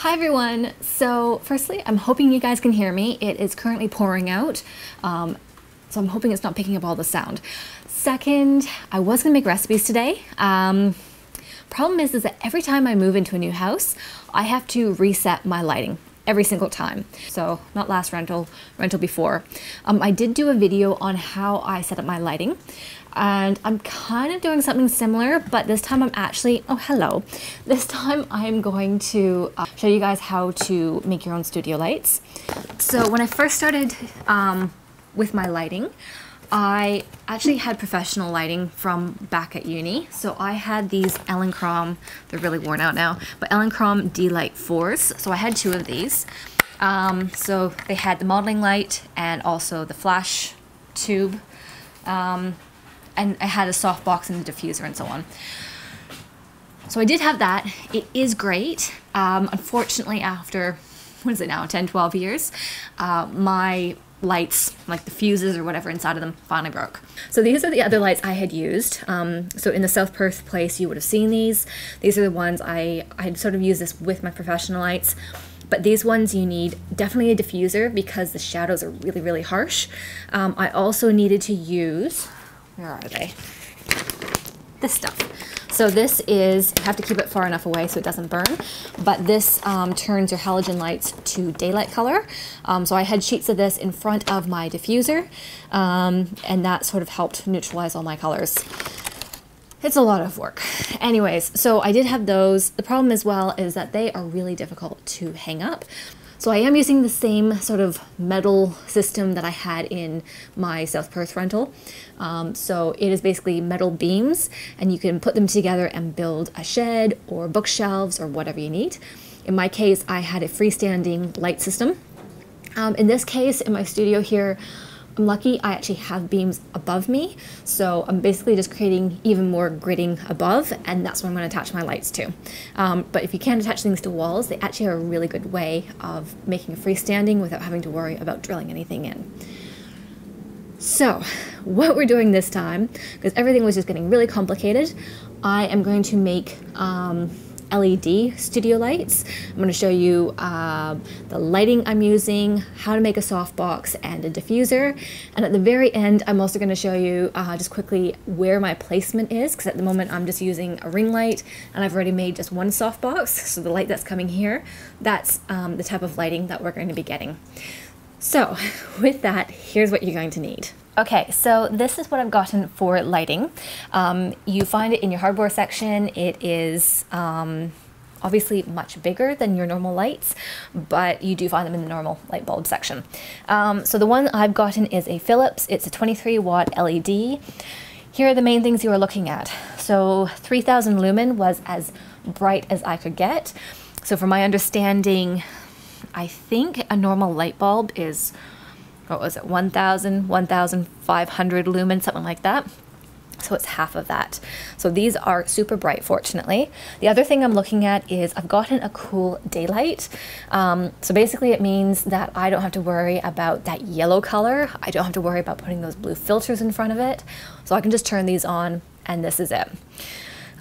Hi everyone! So firstly, I'm hoping you guys can hear me. It is currently pouring out, so I'm hoping it's not picking up all the sound. Second, I was going to make recipes today. Problem is that every time I move into a new house, I have to reset my lighting every single time. So not last rental before. I did do a video on how I set up my lighting, and I'm kind of doing something similar, but this time I'm actually, oh hello, this time I'm going to show you guys how to make your own studio lights. So when I first started with my lighting, I actually had professional lighting from back at uni. So I had these Elinchrom, they're really worn out now, but Elinchrom D-Light 4s. So I had two of these. So they had the modeling light and also the flash tube. And I had a softbox and a diffuser and so on. So I did have that. It is great. Unfortunately, after, what is it now, 10, 12 years, my lights, like the fuses or whatever inside of them, finally broke. So these are the other lights I had used. So in the South Perth place, you would have seen these. These are the ones I sort of use this with my professional lights. But these ones you need definitely a diffuser because the shadows are really, really harsh. I also needed to use, where are they? This stuff. So this is, you have to keep it far enough away so it doesn't burn, but this turns your halogen lights to daylight color. So I had sheets of this in front of my diffuser, and that sort of helped neutralize all my colors. It's a lot of work. Anyways, so I did have those. The problem as well is that they are really difficult to hang up. So I am using the same sort of metal system that I had in my South Perth rental. So it is basically metal beams, and you can put them together and build a shed or bookshelves or whatever you need. In my case, I had a freestanding light system. In this case, in my studio here, I'm lucky I actually have beams above me, so I'm basically just creating even more gridding above, and that's what I'm going to attach my lights to. But if you can't attach things to walls, they actually are a really good way of making a freestanding without having to worry about drilling anything in. So what we're doing this time, because everything was just getting really complicated, I am going to make LED studio lights. I'm going to show you the lighting I'm using, how to make a softbox and a diffuser, and at the very end I'm also going to show you just quickly where my placement is, because at the moment I'm just using a ring light and I've already made just one softbox. So the light that's coming here, that's the type of lighting that we're going to be getting. So with that, here's what you're going to need. Okay, so this is what I've gotten for lighting. You find it in your hardware section. It is obviously much bigger than your normal lights, but you do find them in the normal light bulb section. So the one I've gotten is a Philips. It's a 23-watt LED. Here are the main things you are looking at. So 3000 lumen was as bright as I could get. So from my understanding, I think a normal light bulb is, what was it, 1,500 lumens, something like that. So it's half of that. So these are super bright, fortunately. The other thing I'm looking at is I've gotten a cool daylight. So basically it means that I don't have to worry about that yellow color. I don't have to worry about putting those blue filters in front of it. So I can just turn these on and this is it.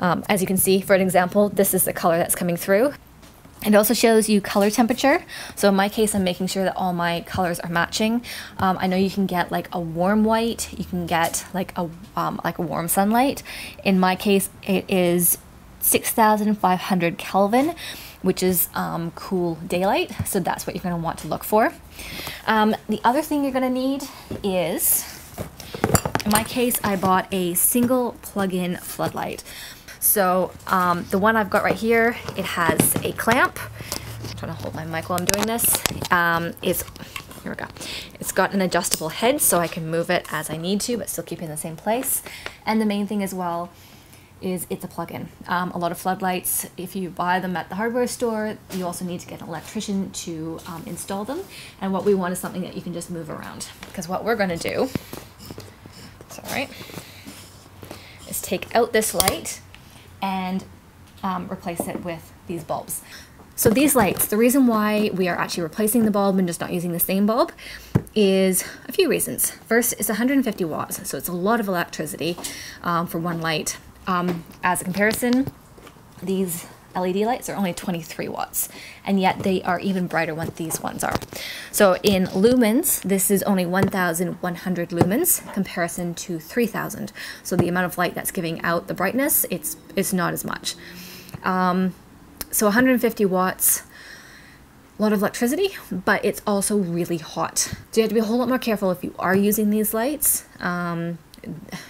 As you can see, for an example, this is the color that's coming through. It also shows you color temperature. So in my case, I'm making sure that all my colors are matching. I know you can get like a warm white, you can get like a warm sunlight. In my case, it is 6,500 Kelvin, which is cool daylight. So that's what you're going to want to look for. The other thing you're going to need is, in my case, I bought a single plug-in floodlight. So the one I've got right here, it has a clamp. I'm trying to hold my mic while I'm doing this. Here we go. It's got an adjustable head so I can move it as I need to, but still keep it in the same place. And the main thing as well is it's a plug-in. A lot of floodlights, if you buy them at the hardware store, you also need to get an electrician to install them. And what we want is something that you can just move around. Because what we're going to do, it's all right, is take out this light and replace it with these bulbs. So these lights, the reason why we are actually replacing the bulb and just not using the same bulb is a few reasons. First, it's 150 watts, so it's a lot of electricity for one light. As a comparison, these LED lights are only 23 watts, and yet they are even brighter than these ones are. So in lumens, this is only 1,100 lumens comparison to 3,000. So the amount of light that's giving out the brightness, it's not as much. So 150 watts, a lot of electricity, but it's also really hot. So you have to be a whole lot more careful if you are using these lights.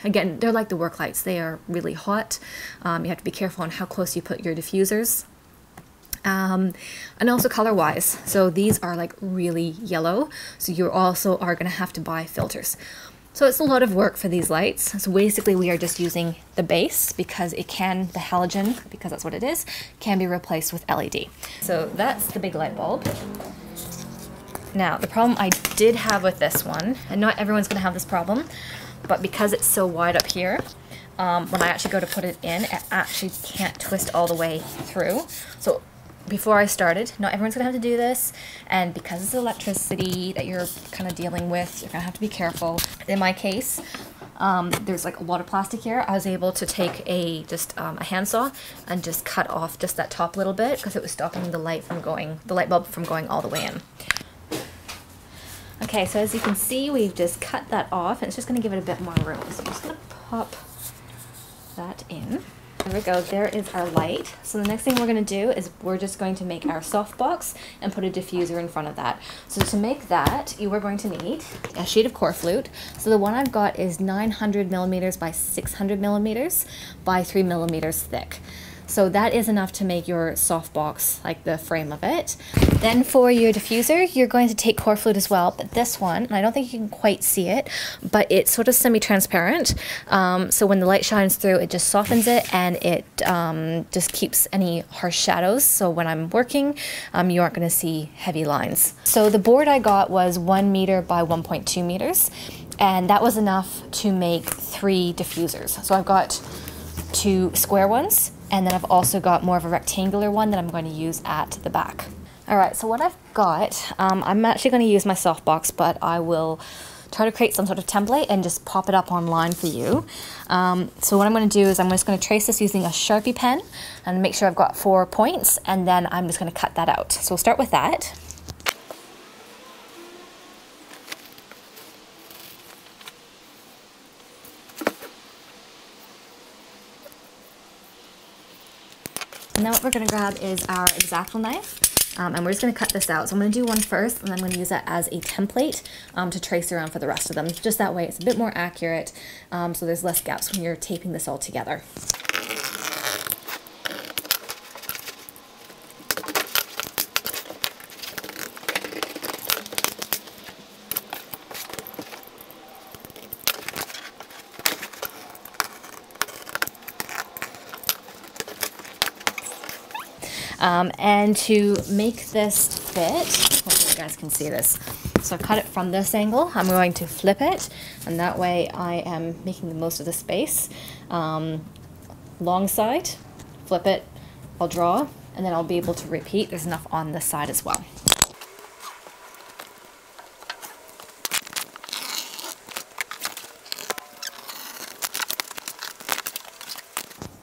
Again, they're like the work lights. They are really hot. You have to be careful on how close you put your diffusers. And also color-wise. So these are like really yellow. So you also are going to have to buy filters. So it's a lot of work for these lights. So basically we are just using the base because the halogen, because that's what it is, can be replaced with LED. So that's the big light bulb. Now, the problem I did have with this one, and not everyone's going to have this problem, but because it's so wide up here, when I actually go to put it in, it actually can't twist all the way through. So before I started, not everyone's going to have to do this, and because it's electricity that you're kind of dealing with, you're going to have to be careful. In my case, there's like a lot of plastic here. I was able to take a handsaw and just cut off just that top little bit because it was stopping the light bulb from going all the way in. Okay, so as you can see, we've just cut that off, and it's just going to give it a bit more room. So I'm just going to pop that in. There we go, there is our light. So the next thing we're going to do is we're just going to make our softbox and put a diffuser in front of that. So to make that, you are going to need a sheet of core flute. So the one I've got is 900 millimeters by 600 millimeters by 3 millimeters thick. So that is enough to make your softbox, like the frame of it. Then for your diffuser, you're going to take core flute as well, but this one, and I don't think you can quite see it, but it's sort of semi-transparent. So when the light shines through, it just softens it, and it just keeps any harsh shadows. So when I'm working, you aren't going to see heavy lines. So the board I got was 1 meter by 1.2 meters, and that was enough to make 3 diffusers. So I've got 2 square ones, and then I've also got more of a rectangular one that I'm going to use at the back. Alright, so what I've got, I'm actually going to use my softbox, but I will try to create some sort of template and just pop it up online for you. So what I'm going to do is I'm just going to trace this using a Sharpie pen and make sure I've got 4 points, and then I'm just going to cut that out. So we'll start with that. And now what we're going to grab is our X-Acto knife, and we're just going to cut this out. So I'm going to do one first, and then I'm going to use that as a template to trace around for the rest of them. Just that way it's a bit more accurate, so there's less gaps when you're taping this all together. And to make this fit, hopefully you guys can see this. So I've cut it from this angle. I'm going to flip it, and that way I am making the most of the space. Long side, flip it, I'll draw, and then I'll be able to repeat. There's enough on this side as well.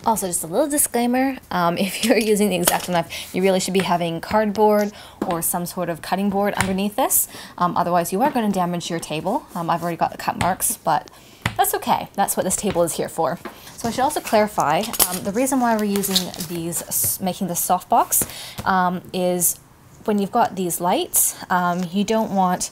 Also, just a little disclaimer, if you're using the X-Acto knife, you really should be having cardboard or some sort of cutting board underneath this. Otherwise, you are going to damage your table. I've already got the cut marks, but that's okay. That's what this table is here for. So I should also clarify, the reason why we're using these, making this softbox, is when you've got these lights, you don't want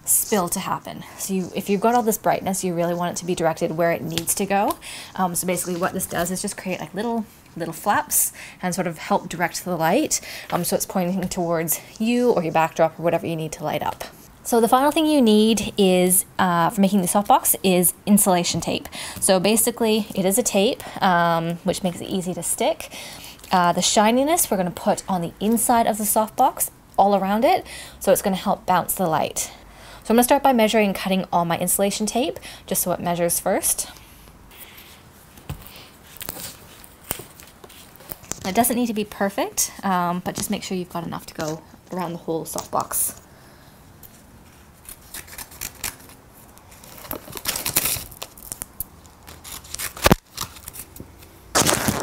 spill to happen. So if you've got all this brightness, you really want it to be directed where it needs to go. So basically what this does is just create like little flaps and sort of help direct the light, so it's pointing towards you or your backdrop or whatever you need to light up. So the final thing you need is, for making the softbox, is insulation tape. So basically it is a tape, which makes it easy to stick. The shininess we're going to put on the inside of the softbox all around it, so it's going to help bounce the light. So I'm going to start by measuring and cutting all my insulation tape, just so it measures first. It doesn't need to be perfect, but just make sure you've got enough to go around the whole softbox.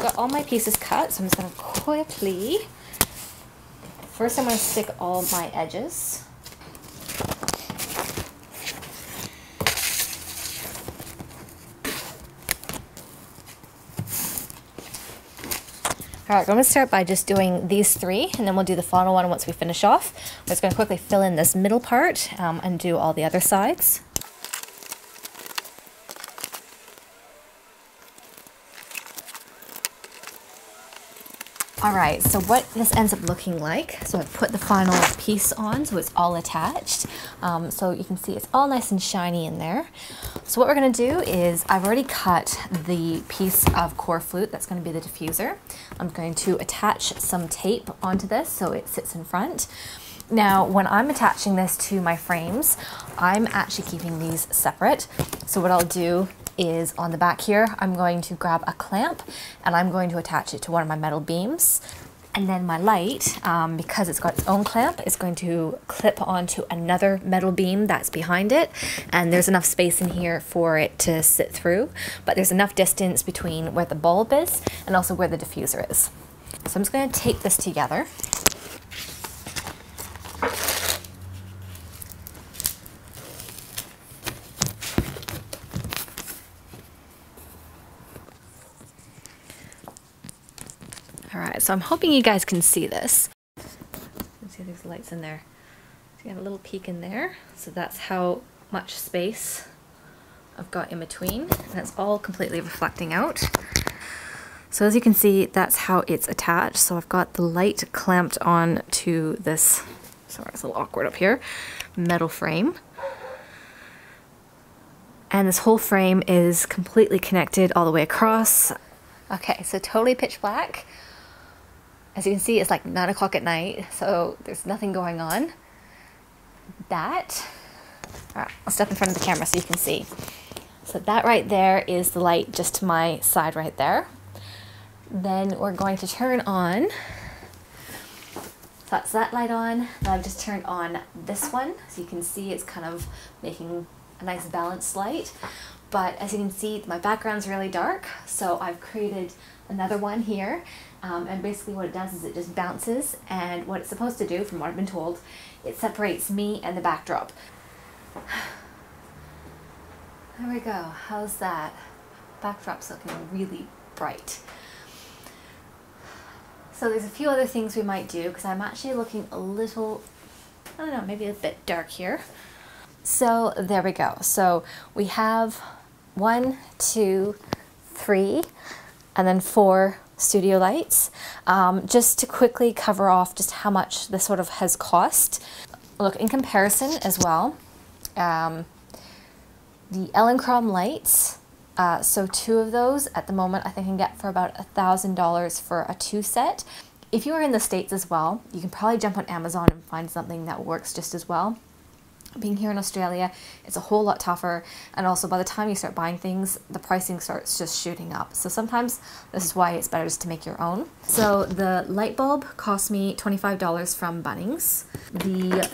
Got all my pieces cut, so I'm just going to quickly, first I'm going to stick all my edges. All right, I'm going to start by just doing these three, and then we'll do the final one once we finish off. I'm just going to quickly fill in this middle part and do all the other sides. All right, so what this ends up looking like, so I've put the final piece on, so it's all attached. So you can see it's all nice and shiny in there. So what we're gonna do is, I've already cut the piece of core flute that's gonna be the diffuser. I'm going to attach some tape onto this so it sits in front. Now, when I'm attaching this to my frames, I'm actually keeping these separate. So what I'll do is on the back here, I'm going to grab a clamp and I'm going to attach it to one of my metal beams. And then my light, because it's got its own clamp, is going to clip onto another metal beam that's behind it. And there's enough space in here for it to sit through, but there's enough distance between where the bulb is and also where the diffuser is. So I'm just going to tape this together. All right, so I'm hoping you guys can see this. You can see there's lights in there. So you have a little peek in there. So that's how much space I've got in between. And it's all completely reflecting out. So as you can see, that's how it's attached. So I've got the light clamped on to this, sorry, it's a little awkward up here, metal frame. And this whole frame is completely connected all the way across. Okay, so totally pitch black. As you can see, it's like 9 o'clock at night, so there's nothing going on. All right, I'll step in front of the camera so you can see. So that right there is the light just to my side right there. Then we're going to turn on, so that's that light on. Now I've just turned on this one, so you can see it's kind of making a nice balanced light. But as you can see, my background's really dark, so I've created another one here. And basically what it does is it just bounces, and what it's supposed to do, from what I've been told, it separates me and the backdrop. There we go. How's that? Backdrop's looking really bright. So there's a few other things we might do, because I'm actually looking a little, I don't know, maybe a bit dark here. So there we go. So we have 1, 2, 3, and then 4 studio lights. Just to quickly cover off just how much this sort of has cost. Look, in comparison as well, the Elinchrom lights, so 2 of those at the moment I think I can get for about $1,000 for a 2 set. If you are in the States as well, you can probably jump on Amazon and find something that works just as well. Being here in Australia, it's a whole lot tougher, and also by the time you start buying things, the pricing starts just shooting up. So sometimes this is why it's better just to make your own. So the light bulb cost me $25 from Bunnings. The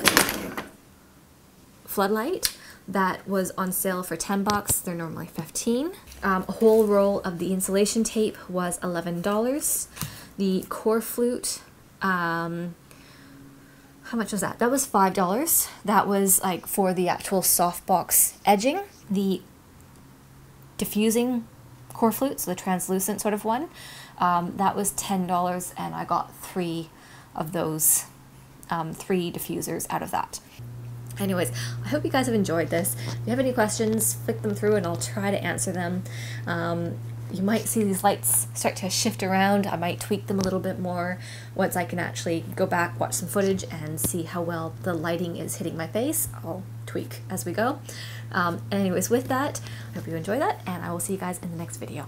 floodlight, that was on sale for 10 bucks, they're normally 15. A whole roll of the insulation tape was $11. The core flute, how much was that? That was $5. That was like for the actual softbox edging. The diffusing core flute, so the translucent sort of one, that was $10, and I got 3 of those, 3 diffusers out of that. Anyways, I hope you guys have enjoyed this. If you have any questions, flick them through and I'll try to answer them. You might see these lights start to shift around. I might tweak them a little bit more once I can actually go back, watch some footage, and see how well the lighting is hitting my face. I'll tweak as we go. Anyways, with that, I hope you enjoy that, and I will see you guys in the next video.